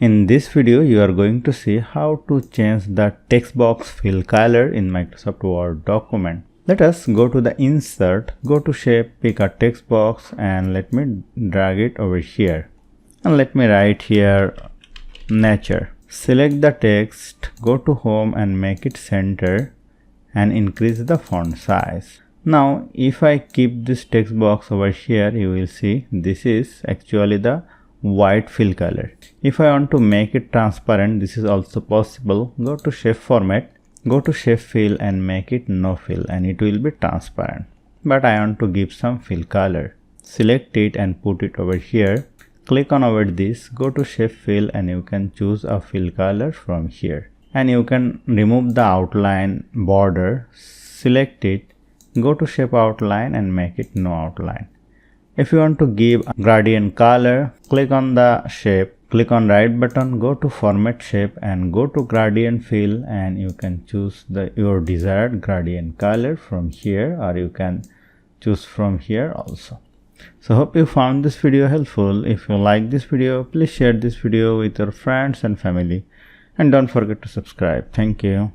In this video, you are going to see how to change the text box fill color in Microsoft Word document. Let us go to the insert, go to shape, pick a text box and let me drag it over here. And let me write here nature. Select the text, go to home and make it center and increase the font size. Now if I keep this text box over here, you will see this is actually the white fill color. If I want to make it transparent, this is also possible. Go to shape format, go to shape fill and make it no fill and it will be transparent. But I want to give some fill color. Select it and put it over here. Click on over this, go to shape fill and you can choose a fill color from here. And you can remove the outline border, select it, go to shape outline and make it no outline. If you want to give a gradient color, click on the shape, click on right button, go to format shape and go to gradient fill and you can choose your desired gradient color from here, or you can choose from here also. So hope you found this video helpful. If you like this video, please share this video with your friends and family and don't forget to subscribe. Thank you.